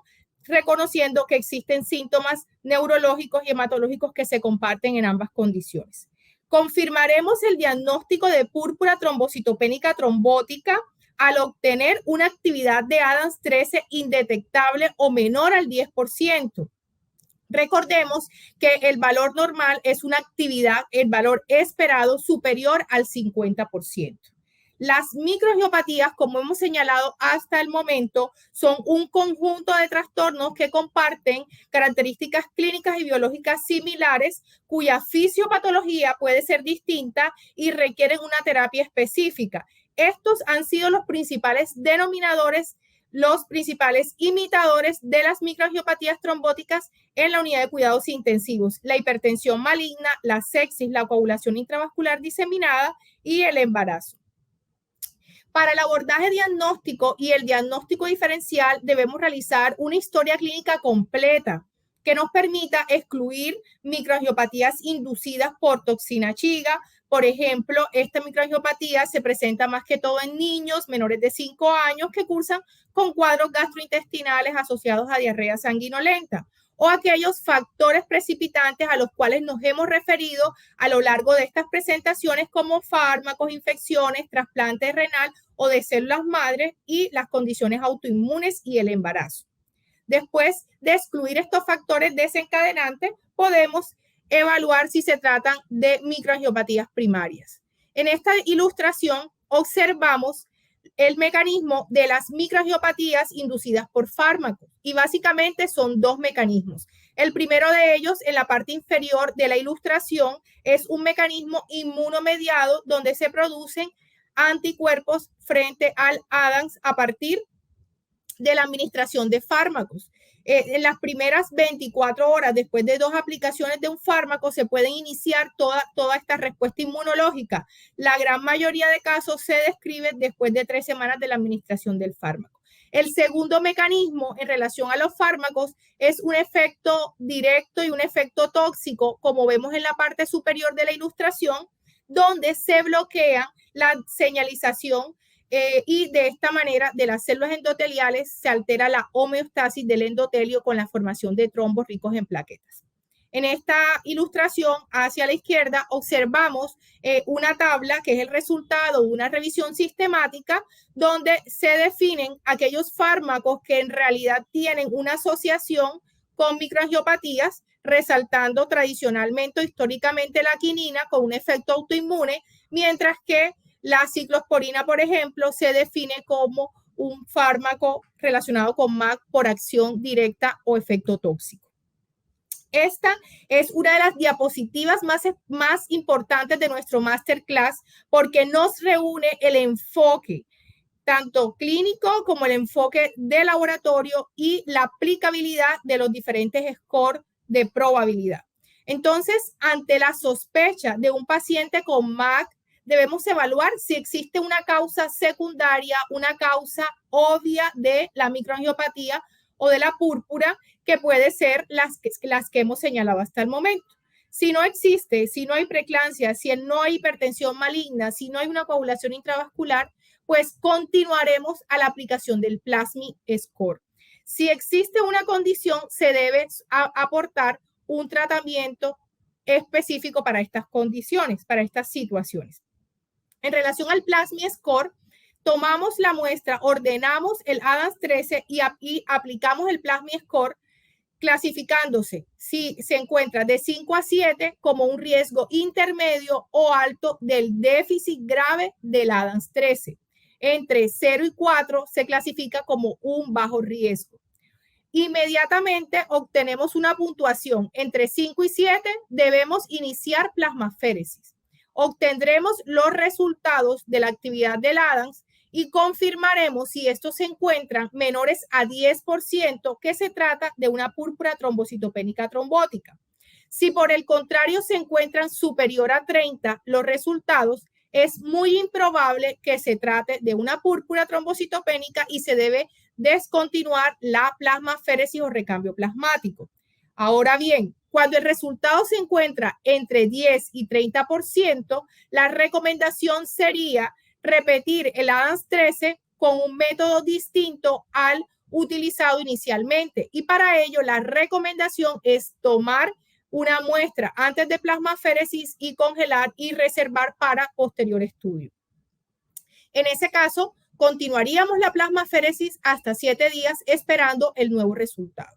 Speaker 2: reconociendo que existen síntomas neurológicos y hematológicos que se comparten en ambas condiciones. Confirmaremos el diagnóstico de púrpura trombocitopénica trombótica al obtener una actividad de ADAMS 13 indetectable o menor al 10%. Recordemos que el valor normal es una actividad, el valor esperado superior al 50%. Las microangiopatías, como hemos señalado hasta el momento, son un conjunto de trastornos que comparten características clínicas y biológicas similares, cuya fisiopatología puede ser distinta y requieren una terapia específica. Estos han sido los principales denominadores, los principales imitadores de las microangiopatías trombóticas en la unidad de cuidados intensivos: la hipertensión maligna, la sepsis, la coagulación intravascular diseminada y el embarazo. Para el abordaje diagnóstico y el diagnóstico diferencial debemos realizar una historia clínica completa que nos permita excluir microangiopatías inducidas por toxina chiga. Por ejemplo, esta microangiopatía se presenta más que todo en niños menores de 5 años que cursan con cuadros gastrointestinales asociados a diarrea sanguinolenta, o aquellos factores precipitantes a los cuales nos hemos referido a lo largo de estas presentaciones, como fármacos, infecciones, trasplante renal o de células madre y las condiciones autoinmunes y el embarazo. Después de excluir estos factores desencadenantes, podemos evaluar si se tratan de microangiopatías primarias. En esta ilustración observamos el mecanismo de las microangiopatías inducidas por fármacos. Y básicamente son dos mecanismos. El primero de ellos, en la parte inferior de la ilustración, es un mecanismo inmunomediado donde se producen anticuerpos frente al ADAMS a partir de la administración de fármacos. En las primeras 24 horas después de 2 aplicaciones de un fármaco se pueden iniciar toda esta respuesta inmunológica. La gran mayoría de casos se describen después de 3 semanas de la administración del fármaco. El segundo mecanismo en relación a los fármacos es un efecto directo y un efecto tóxico, como vemos en la parte superior de la ilustración, donde se bloquea la señalización y de esta manera de las células endoteliales se altera la homeostasis del endotelio con la formación de trombos ricos en plaquetas. En esta ilustración hacia la izquierda observamos una tabla que es el resultado de una revisión sistemática donde se definen aquellos fármacos que en realidad tienen una asociación con microangiopatías, resaltando tradicionalmente o históricamente la quinina con un efecto autoinmune, mientras que la ciclosporina, por ejemplo, se define como un fármaco relacionado con MAC por acción directa o efecto tóxico. Esta es una de las diapositivas más importantes de nuestro masterclass porque nos reúne el enfoque tanto clínico como el enfoque de laboratorio y la aplicabilidad de los diferentes scores de probabilidad. Entonces, ante la sospecha de un paciente con MAC, debemos evaluar si existe una causa secundaria, una causa obvia de la microangiopatía o de la púrpura, que puede ser las que hemos señalado hasta el momento. Si no existe, si no hay preeclampsia, si no hay hipertensión maligna, si no hay una coagulación intravascular, pues continuaremos a la aplicación del Plasmi Score. Si existe una condición, se debe aportar un tratamiento específico para estas condiciones, para estas situaciones. En relación al Plasmi Score, tomamos la muestra, ordenamos el ADAMS 13 y aplicamos el Plasmi Score, clasificándose si se encuentra de 5 a 7 como un riesgo intermedio o alto del déficit grave del ADAMS 13. Entre 0 y 4 se clasifica como un bajo riesgo. Inmediatamente obtenemos una puntuación entre 5 y 7, debemos iniciar plasmaféresis. Obtendremos los resultados de la actividad del ADAMS y confirmaremos si estos se encuentran menores a 10% que se trata de una púrpura trombocitopénica trombótica. Si por el contrario se encuentran superior a 30 los resultados, es muy improbable que se trate de una púrpura trombocitopénica y se debe descontinuar la plasmaféresis o recambio plasmático. Ahora bien, cuando el resultado se encuentra entre 10 y 30%, la recomendación sería repetir el ADAMS 13 con un método distinto al utilizado inicialmente. Y para ello, la recomendación es tomar una muestra antes de plasmaféresis y congelar y reservar para posterior estudio. En ese caso, continuaríamos la plasmaféresis hasta 7 días esperando el nuevo resultado.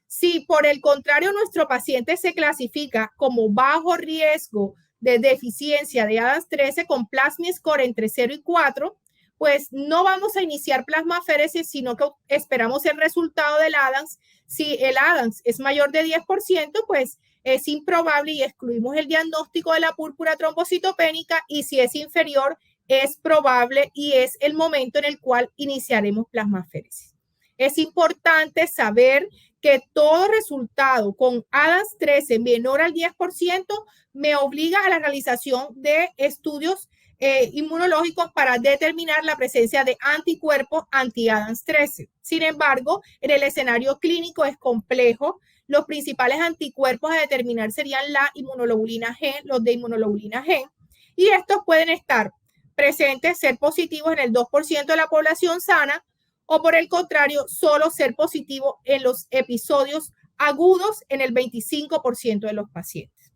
Speaker 2: Si por el contrario nuestro paciente se clasifica como bajo riesgo de deficiencia de ADAMS 13 con Plasmi Score entre 0 y 4, pues no vamos a iniciar plasmaféresis, sino que esperamos el resultado del ADAMS. Si el ADAMS es mayor de 10%, pues es improbable y excluimos el diagnóstico de la púrpura trombocitopénica, y si es inferior, es probable y es el momento en el cual iniciaremos plasmaféresis. Es importante saber que todo resultado con ADAMS 13 menor al 10% me obliga a la realización de estudios inmunológicos para determinar la presencia de anticuerpos anti-ADAMS 13. Sin embargo, en el escenario clínico es complejo. Los principales anticuerpos a determinar serían la inmunoglobulina G, los de inmunoglobulina G, y estos pueden estar presentes, ser positivos en el 2% de la población sana, o por el contrario, solo ser positivo en los episodios agudos en el 25% de los pacientes.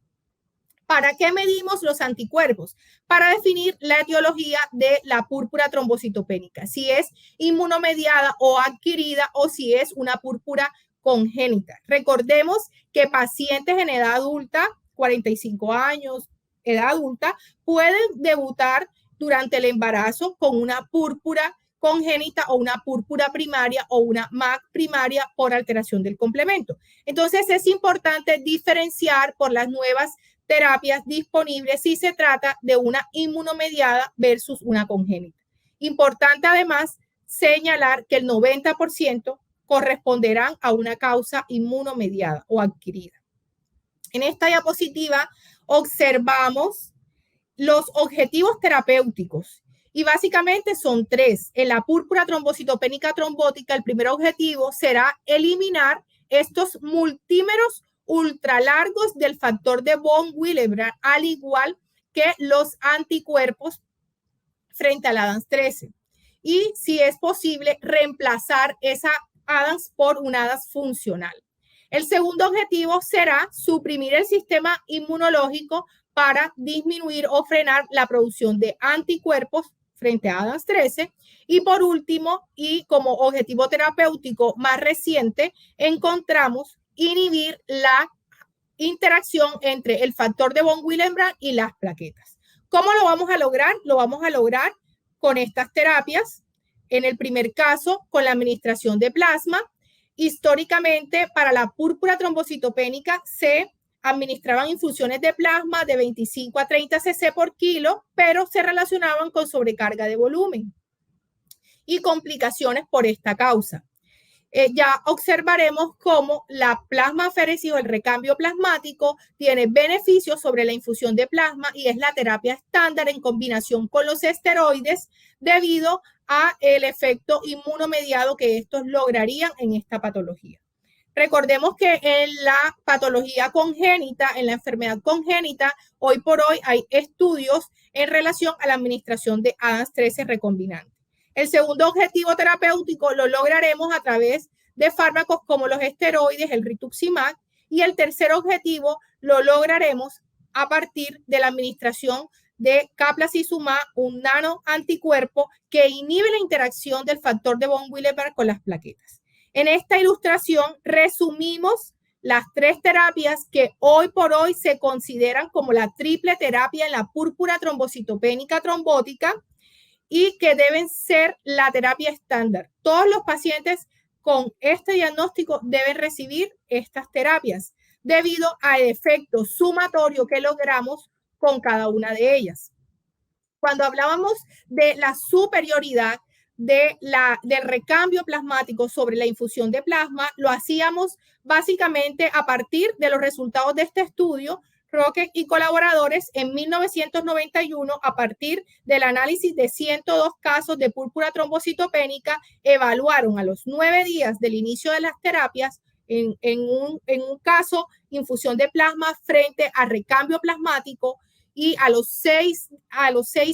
Speaker 2: ¿Para qué medimos los anticuerpos? Para definir la etiología de la púrpura trombocitopénica, si es inmunomediada o adquirida o si es una púrpura congénita. Recordemos que pacientes en edad adulta, 45 años, edad adulta, pueden debutar durante el embarazo con una púrpura congénita o una púrpura primaria o una MAC primaria por alteración del complemento. Entonces es importante diferenciar por las nuevas terapias disponibles si se trata de una inmunomediada versus una congénita. Importante además señalar que el 90% corresponderán a una causa inmunomediada o adquirida. En esta diapositiva observamos los objetivos terapéuticos y básicamente son tres. En la púrpura trombocitopénica trombótica, el primer objetivo será eliminar estos multímeros ultralargos del factor de von Willebrand, al igual que los anticuerpos frente al ADAMS13. Y, si es posible, reemplazar esa ADAMS por un ADAMS funcional. El segundo objetivo será suprimir el sistema inmunológico para disminuir o frenar la producción de anticuerpos frente a ADAMS13. Y por último, y como objetivo terapéutico más reciente, encontramos inhibir la interacción entre el factor de von Willebrand y las plaquetas. ¿Cómo lo vamos a lograr? Lo vamos a lograr con estas terapias. En el primer caso, con la administración de plasma. Históricamente, para la púrpura trombocitopénica se administraban infusiones de plasma de 25 a 30 cc por kilo, pero se relacionaban con sobrecarga de volumen y complicaciones por esta causa. Ya observaremos cómo la plasmaféresis o el recambio plasmático tiene beneficios sobre la infusión de plasma y es la terapia estándar en combinación con los esteroides debido a el efecto inmunomediado que estos lograrían en esta patología. Recordemos que en la patología congénita, en la enfermedad congénita, hoy por hoy hay estudios en relación a la administración de ADAMS13 recombinante. El segundo objetivo terapéutico lo lograremos a través de fármacos como los esteroides, el rituximab, y el tercer objetivo lo lograremos a partir de la administración de caplacizumab, un nanoanticuerpo que inhibe la interacción del factor de von Willebrand con las plaquetas. En esta ilustración resumimos las tres terapias que hoy por hoy se consideran como la triple terapia en la púrpura trombocitopénica trombótica y que deben ser la terapia estándar. Todos los pacientes con este diagnóstico deben recibir estas terapias debido al efecto sumatorio que logramos con cada una de ellas. Cuando hablábamos de la superioridad del recambio plasmático sobre la infusión de plasma, lo hacíamos básicamente a partir de los resultados de este estudio. Roque y colaboradores en 1991, a partir del análisis de 102 casos de púrpura trombocitopénica, evaluaron a los 9 días del inicio de las terapias en un caso infusión de plasma frente a recambio plasmático y a los 6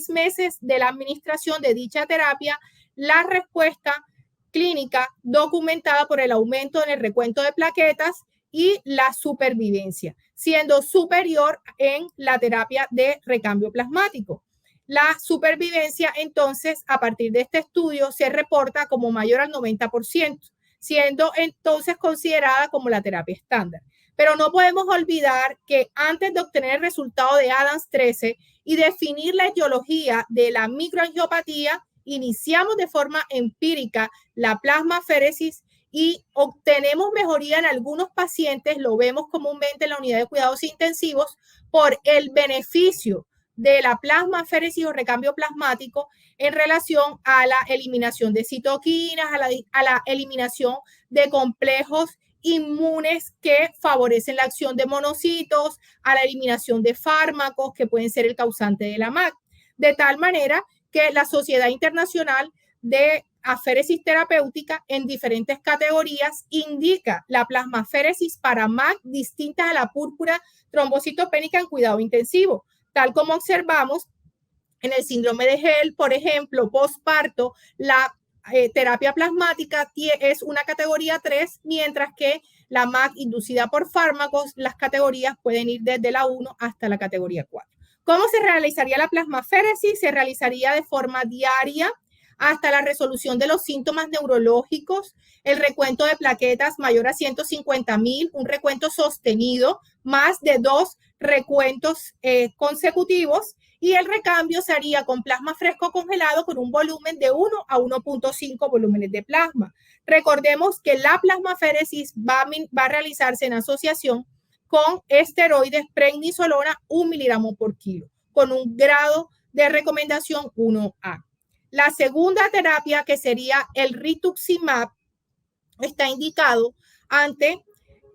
Speaker 2: meses de la administración de dicha terapia, la respuesta clínica documentada por el aumento en el recuento de plaquetas y la supervivencia, siendo superior en la terapia de recambio plasmático. La supervivencia, entonces, a partir de este estudio, se reporta como mayor al 90%, siendo entonces considerada como la terapia estándar. Pero no podemos olvidar que antes de obtener el resultado de ADAMS13 y definir la etiología de la microangiopatía, iniciamos de forma empírica la plasmaféresis y obtenemos mejoría en algunos pacientes, lo vemos comúnmente en la unidad de cuidados intensivos, por el beneficio de la plasmaféresis o recambio plasmático en relación a la eliminación de citoquinas, a la eliminación de complejos inmunes que favorecen la acción de monocitos, a la eliminación de fármacos que pueden ser el causante de la MAC. De tal manera que la Sociedad Internacional de Aféresis Terapéutica en diferentes categorías indica la plasmaféresis para MAC distintas a la púrpura trombocitopénica en cuidado intensivo, tal como observamos en el síndrome de Hell, por ejemplo, postparto, la terapia plasmática es una categoría 3, mientras que la MAC inducida por fármacos, las categorías pueden ir desde la 1 hasta la categoría 4. ¿Cómo se realizaría la plasmaféresis? Se realizaría de forma diaria hasta la resolución de los síntomas neurológicos, el recuento de plaquetas mayor a 150,000, un recuento sostenido, más de 2 recuentos consecutivos, y el recambio se haría con plasma fresco congelado con un volumen de 1 a 1.5 volúmenes de plasma. Recordemos que la plasmaféresis va a realizarse en asociación con esteroides prednisolona 1 miligramo por kilo, con un grado de recomendación 1A. La segunda terapia, que sería el rituximab, está indicado ante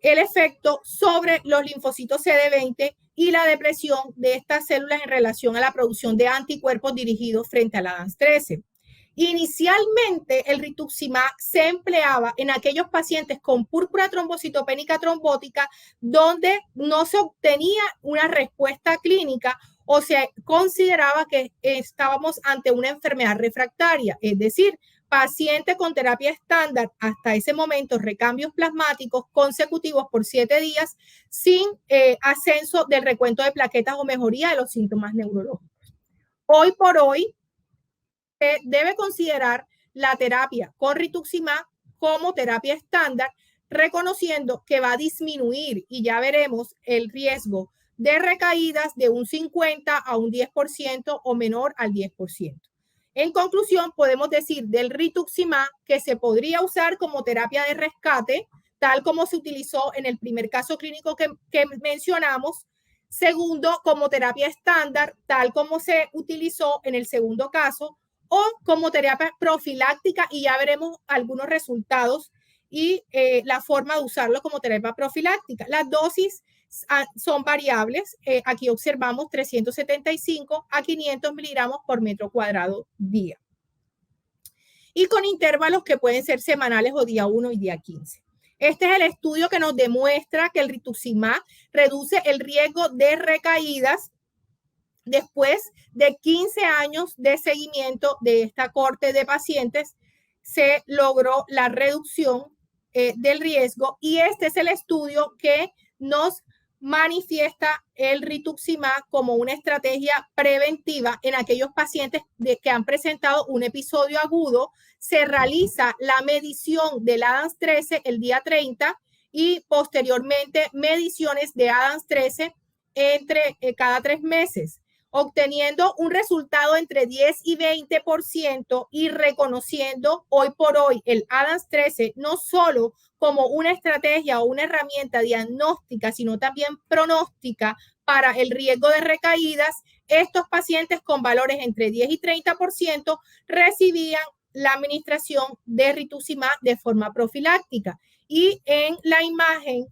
Speaker 2: el efecto sobre los linfocitos CD20 y la depresión de estas células en relación a la producción de anticuerpos dirigidos frente a la ADAMTS13. Inicialmente, el rituximab se empleaba en aquellos pacientes con púrpura trombocitopénica trombótica donde no se obtenía una respuesta clínica o se consideraba que estábamos ante una enfermedad refractaria, es decir, paciente con terapia estándar, hasta ese momento recambios plasmáticos consecutivos por 7 días sin ascenso del recuento de plaquetas o mejoría de los síntomas neurológicos. Hoy por hoy, se debe considerar la terapia con rituximab como terapia estándar, reconociendo que va a disminuir, y ya veremos, el riesgo de recaídas de un 50 a un 10% o menor al 10%. En conclusión, podemos decir del rituximab que se podría usar como terapia de rescate, tal como se utilizó en el primer caso clínico que mencionamos. Segundo, como terapia estándar, tal como se utilizó en el segundo caso, o como terapia profiláctica, y ya veremos algunos resultados y la forma de usarlo como terapia profiláctica. Las dosis son variables. Aquí observamos 375 a 500 miligramos por metro cuadrado día. Y con intervalos que pueden ser semanales o día 1 y día 15. Este es el estudio que nos demuestra que el rituximab reduce el riesgo de recaídas después de 15 años de seguimiento de esta corte de pacientes. Se logró la reducción del riesgo, y este es el estudio que nos manifiesta el rituximab como una estrategia preventiva en aquellos pacientes que han presentado un episodio agudo. Se realiza la medición del ADAMTS13 el día 30 y posteriormente mediciones de ADAMTS13 entre cada 3 meses, obteniendo un resultado entre 10 y 20% y reconociendo hoy por hoy el ADAMTS13 no solo como una estrategia o una herramienta diagnóstica, sino también pronóstica para el riesgo de recaídas. Estos pacientes con valores entre 10 y 30% recibían la administración de rituximab de forma profiláctica. Y en la imagen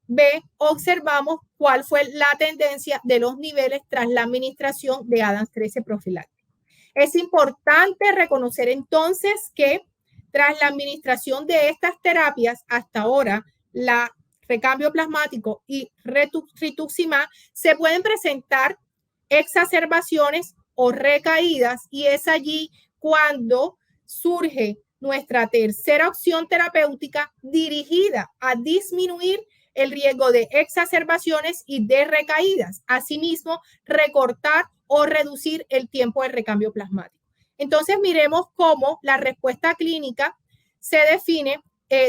Speaker 2: B observamos cuál fue la tendencia de los niveles tras la administración de ADAMTS13 profiláctico. Es importante reconocer entonces que tras la administración de estas terapias, hasta ahora, la recambio plasmático y rituximab, se pueden presentar exacerbaciones o recaídas, y es allí cuando surge nuestra tercera opción terapéutica dirigida a disminuir el riesgo de exacerbaciones y de recaídas. Asimismo, recortar o reducir el tiempo de recambio plasmático. Entonces, miremos cómo la respuesta clínica se define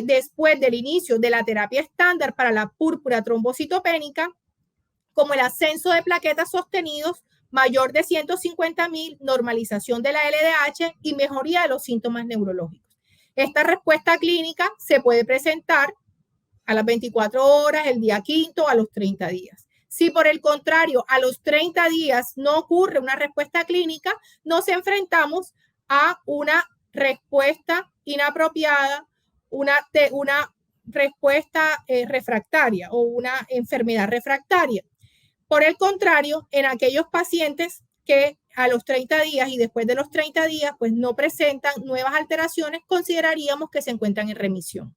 Speaker 2: después del inicio de la terapia estándar para la púrpura trombocitopénica, como el ascenso de plaquetas sostenidos mayor de 150,000, normalización de la LDH y mejoría de los síntomas neurológicos. Esta respuesta clínica se puede presentar a las 24 horas, el día quinto, a los 30 días. Si por el contrario, a los 30 días no ocurre una respuesta clínica, nos enfrentamos a una respuesta inapropiada, una respuesta refractaria o una enfermedad refractaria. Por el contrario, en aquellos pacientes que a los 30 días y después de los 30 días pues no presentan nuevas alteraciones, consideraríamos que se encuentran en remisión.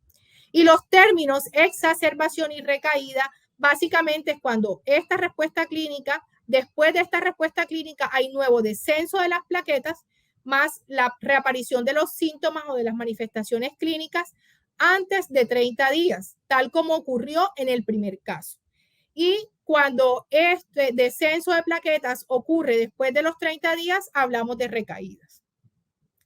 Speaker 2: Y los términos exacerbación y recaída básicamente es cuando esta respuesta clínica, después de esta respuesta clínica hay nuevo descenso de las plaquetas, más la reaparición de los síntomas o de las manifestaciones clínicas antes de 30 días, tal como ocurrió en el primer caso. Y cuando este descenso de plaquetas ocurre después de los 30 días, hablamos de recaídas.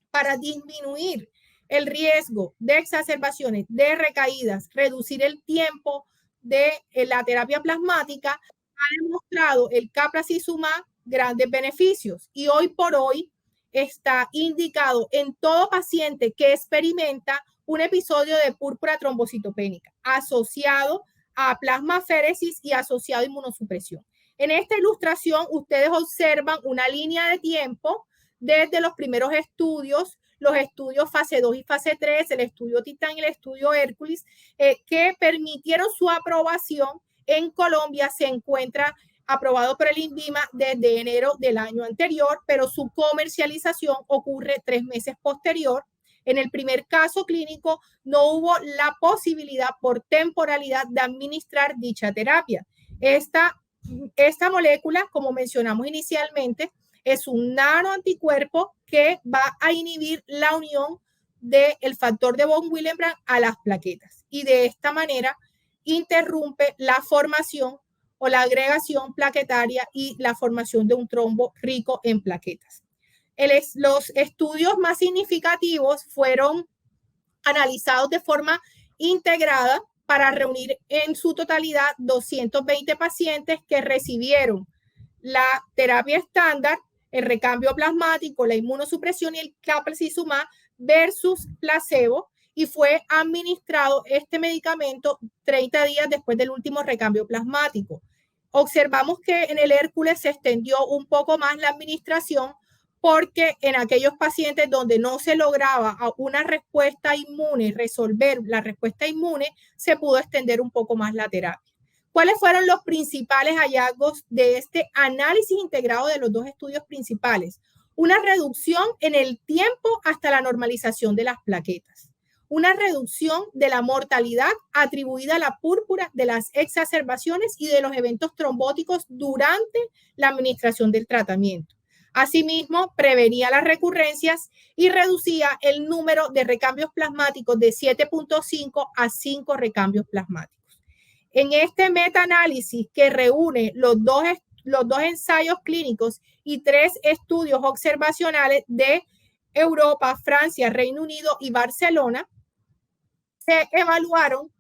Speaker 2: Para disminuir el riesgo de exacerbaciones, de recaídas, reducir el tiempo de la terapia plasmática, ha demostrado el capracizumab grandes beneficios y hoy por hoy está indicado en todo paciente que experimenta un episodio de púrpura trombocitopénica asociado a plasmaféresis y asociado a inmunosupresión. En esta ilustración ustedes observan una línea de tiempo desde los primeros estudios, los estudios fase 2 y fase 3, el estudio Titán y el estudio Hércules, que permitieron su aprobación. En Colombia se encuentra aprobado por el INVIMA desde enero del año anterior, pero su comercialización ocurre 3 meses posterior. En el primer caso clínico no hubo la posibilidad por temporalidad de administrar dicha terapia. Esta molécula, como mencionamos inicialmente, es un nanoanticuerpo que va a inhibir la unión del factor de von Willebrand a las plaquetas y de esta manera interrumpe la formación o la agregación plaquetaria y la formación de un trombo rico en plaquetas. Los estudios más significativos fueron analizados de forma integrada para reunir en su totalidad 220 pacientes que recibieron la terapia estándar, el recambio plasmático, la inmunosupresión y el clapacizumab versus placebo, y fue administrado este medicamento 30 días después del último recambio plasmático. Observamos que en el Hércules se extendió un poco más la administración porque en aquellos pacientes donde no se lograba una respuesta inmune, resolver la respuesta inmune, se pudo extender un poco más la terapia. ¿Cuáles fueron los principales hallazgos de este análisis integrado de los dos estudios principales? Una reducción en el tiempo hasta la normalización de las plaquetas, una reducción de la mortalidad atribuida a la púrpura, de las exacerbaciones y de los eventos trombóticos durante la administración del tratamiento. Asimismo, prevenía las recurrencias y reducía el número de recambios plasmáticos de 7.5 a 5 recambios plasmáticos. En este metaanálisis que reúne los dos ensayos clínicos y 3 estudios observacionales de Europa, Francia, Reino Unido y Barcelona, se evaluaron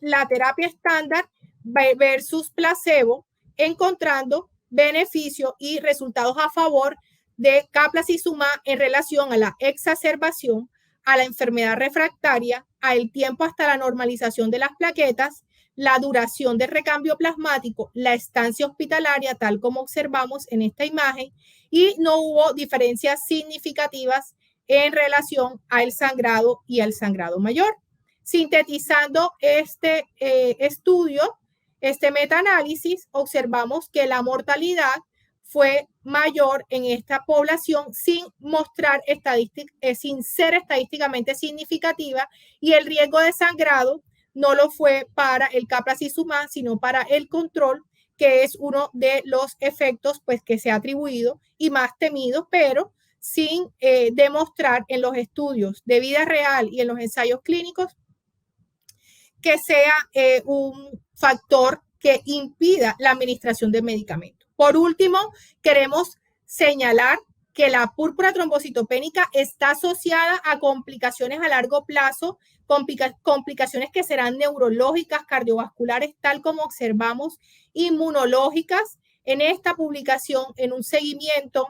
Speaker 2: la terapia estándar versus placebo, encontrando beneficios y resultados a favor de clapacizumab en relación a la exacerbación, a la enfermedad refractaria, al tiempo hasta la normalización de las plaquetas, la duración del recambio plasmático, la estancia hospitalaria, tal como observamos en esta imagen, y no hubo diferencias significativas en relación al sangrado y al sangrado mayor. Sintetizando este estudio, este metaanálisis, observamos que la mortalidad fue mayor en esta población sin ser estadísticamente significativa, y el riesgo de sangrado no lo fue para el clapacizumab, sino para el control, que es uno de los efectos que se ha atribuido y más temido, pero sin demostrar en los estudios de vida real y en los ensayos clínicos que sea un factor que impida la administración de medicamentos. Por último, queremos señalar que la púrpura trombocitopénica está asociada a complicaciones a largo plazo, complicaciones que serán neurológicas, cardiovasculares, tal como observamos, inmunológicas. En esta publicación, en un seguimiento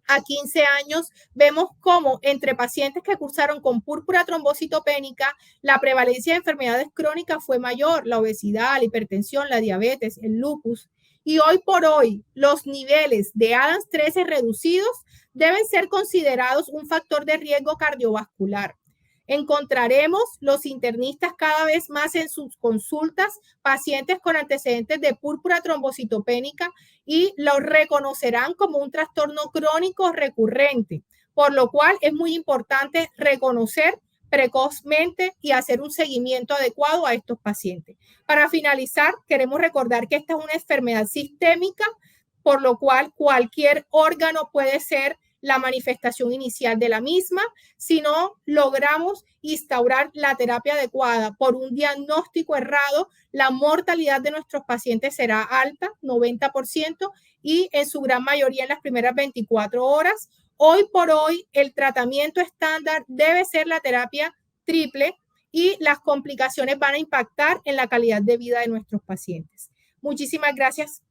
Speaker 2: a 15 años, vemos cómo entre pacientes que cursaron con púrpura trombocitopénica, la prevalencia de enfermedades crónicas fue mayor, la obesidad, la hipertensión, la diabetes, el lupus. Y hoy por hoy, los niveles de Adams 13 reducidos deben ser considerados un factor de riesgo cardiovascular. Encontraremos los internistas cada vez más en sus consultas pacientes con antecedentes de púrpura trombocitopénica y los reconocerán como un trastorno crónico recurrente, por lo cual es muy importante reconocer precozmente y hacer un seguimiento adecuado a estos pacientes. Para finalizar, queremos recordar que esta es una enfermedad sistémica, por lo cual cualquier órgano puede ser la manifestación inicial de la misma. Si no logramos instaurar la terapia adecuada por un diagnóstico errado, la mortalidad de nuestros pacientes será alta, 90%, y en su gran mayoría en las primeras 24 horas. Hoy por hoy, el tratamiento estándar debe ser la terapia triple y las complicaciones van a impactar en la calidad de vida de nuestros pacientes. Muchísimas gracias